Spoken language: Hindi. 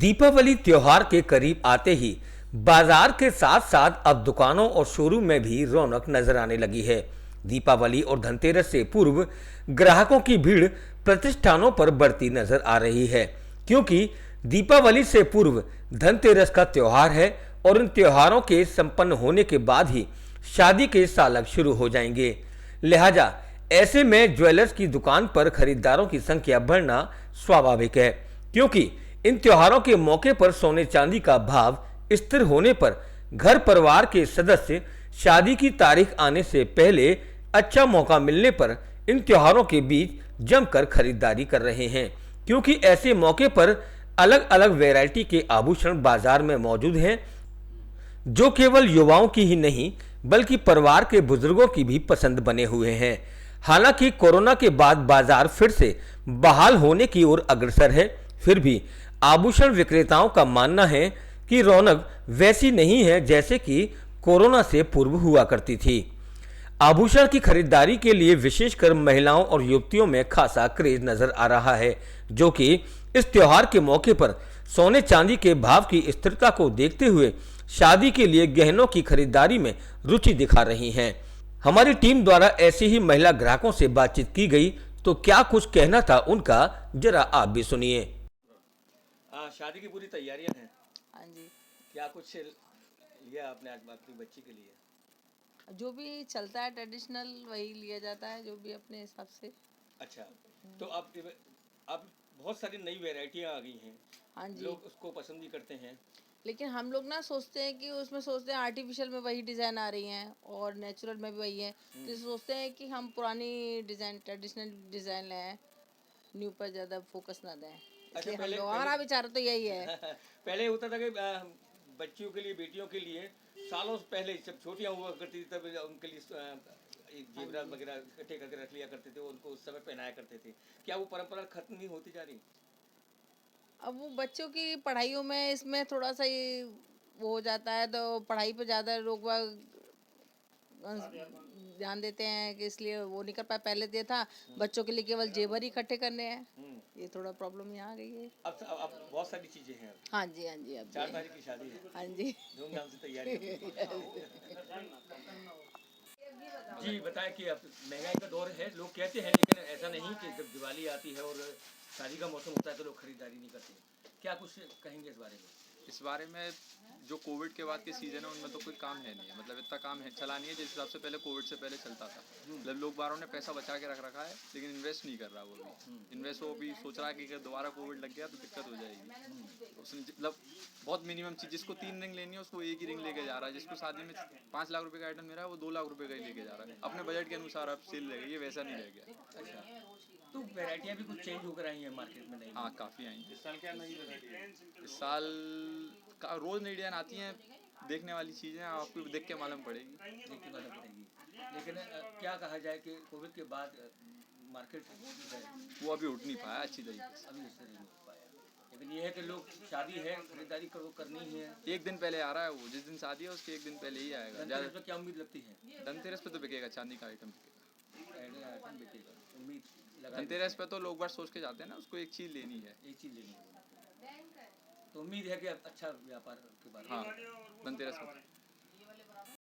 दीपावली त्योहार के करीब आते ही बाजार के साथ साथ अब दुकानों और शोरूम में भी रौनक नजर आने लगी है। दीपावली और धनतेरस से पूर्व ग्राहकों की भीड़ प्रतिष्ठानों पर बढ़ती नजर आ रही है, क्योंकि दीपावली से पूर्व धनतेरस का त्योहार है और इन त्योहारों के संपन्न होने के बाद ही शादी के सालक शुरू हो जाएंगे। लिहाजा ऐसे में ज्वेलर्स की दुकान पर खरीदारों की संख्या बढ़ना स्वाभाविक है, क्योंकि इन त्योहारों के मौके पर सोने चांदी का भाव स्थिर होने पर घर परिवार के सदस्य शादी की तारीख आने से पहले अच्छा मौका मिलने पर इन त्योहारों के बीच जमकर खरीदारी कर रहे हैं, क्योंकि ऐसे मौके पर अलग अलग वैरायटी के आभूषण बाजार में मौजूद हैं, जो केवल युवाओं की ही नहीं बल्कि परिवार के बुजुर्गों की भी पसंद बने हुए हैं। हालांकि कोरोना के बाद बाजार फिर से बहाल होने की ओर अग्रसर है, फिर भी आभूषण विक्रेताओं का मानना है कि रौनक वैसी नहीं है जैसे कि कोरोना से पूर्व हुआ करती थी। आभूषण की खरीदारी के लिए विशेषकर महिलाओं और युवतियों में खासा क्रेज नजर आ रहा है, जो कि इस त्योहार के मौके पर सोने चांदी के भाव की स्थिरता को देखते हुए शादी के लिए गहनों की खरीदारी में रुचि दिखा रही हैं। हमारी टीम द्वारा ऐसे ही महिला ग्राहकों से बातचीत की गई, तो क्या कुछ कहना था उनका, जरा आप भी सुनिए। शादी की पूरी तैयारियां हैं। हाँ जी। क्या कुछ लिया आपने आज अपनी बच्ची के लिए? जो भी चलता है ट्रेडिशनल वही लिया जाता है, जो भी अपने हिसाब से। अच्छा, तो अब बहुत सारी नई वैरायटियां आ गई हैं। हाँ जी। लोग उसको पसंद भी करते हैं। लेकिन हम लोग ना सोचते हैं कि उसमें सोचते हैं आर्टिफिशियल में वही डिज़ाइन आ रही हैं और नेचुरल में भी वही है, तो सोचते हैं कि हम पुरानी डिज़ाइन ट्रेडिशनल डिज़ाइन लें, न्यू पर ज़्यादा फोकस ना दें। इसलिए हम लोग, हमारा विचार तो यही है। पहले होता था कि बच्चियों के लिए, बेटियों के लिए सालों से पहले जब छोटियां हुआ करती थी तब उनके लिए जेवरात वगैरह इकट्ठे करके रख लिया करते थे, उनको उस समय पहनाया करते थे। क्या वो परंपरा खत्म नहीं होती जा रही? अब वो बच्चों की पढ़ाइयों में इसमें थोड़ा सा ये वो हो जाता है, तो पढ़ाई पे ज़्यादा लोग ध्यान देते हैं कि इसलिए वो नहीं कर पाए। पहले ये था बच्चों के लिए केवल जेवर ही इकट्ठे करने हैं, ये थोड़ा प्रॉब्लम यहाँ आ गई है। अब बहुत सारी चीजें हैं। हाँ जी, हाँ जी। अब 4 तारीख की शादी है। हाँ जी। धूमधाम से तैयारी जी बताएं कि अब महंगाई का दौर है, लोग कहते हैं, लेकिन ऐसा नहीं कि जब दिवाली आती है और शादी का मौसम होता है तो लोग खरीदारी नहीं करते। क्या कुछ कहेंगे इस बारे में? इस बारे में जो कोविड के बाद के सीज़न है उनमें तो कोई काम है नहीं है, मतलब इतना काम है चला नहीं है जिस हिसाब से पहले कोविड से पहले चलता था। मतलब लोग बारों ने पैसा बचा के रख रखा है, लेकिन इन्वेस्ट नहीं कर रहा वो भी। इन्वेस्ट वो भी सोच रहा है कि अगर दोबारा कोविड लग गया तो दिक्कत हो जाएगी। उसने मतलब बहुत मिनिमम चीज़, जिसको 3 रिंग लेनी है उसको एक ही रिंग लेके जा रहा है, जिसको शादी में 5 लाख रुपये का आइटम मिल रहा है वो 2 लाख रुपये का ही लेके जा रहा है। अपने बजट के अनुसार अब सेल रहेगा, ये वैसा नहीं रह गया। अच्छा, तो वैरायटियां भी कुछ चेंज होकर आई हैं मार्केट में? नहीं, हाँ काफ़ी आई हैं। इस साल क्या नई वैरायटी है? इस साल का रोज़ नई डिजाइन आती हैं, देखने वाली चीज़ें आपको देख के मालूम पड़ेगी। देख के मालूम पड़ेगी। लेकिन क्या कहा जाए कि कोविड के बाद मार्केट है वो अभी उठ नहीं पाया अच्छी तरीके से। अभी इससे नहीं हो पाया, लेकिन ये है कि लोग शादी है, खरीदारी करनी ही है। एक दिन पहले आ रहा है वो, जिस दिन शादी है उसके एक दिन पहले ही आएगा। धनतेरस पे क्या उम्मीद लगती है? धनतेरस पे तो बिकेगा, चांदी का आइटम बिकेगा। आइटम बिकेगा, उम्मीद लगा। धनतेरस पे तो लोग बार सोच के जाते हैं ना, उसको एक चीज़ लेनी है। एक चीज़ लेनी है, तो उम्मीद है कि अच्छा व्यापार के बारे में। हाँ, धनतेरस पे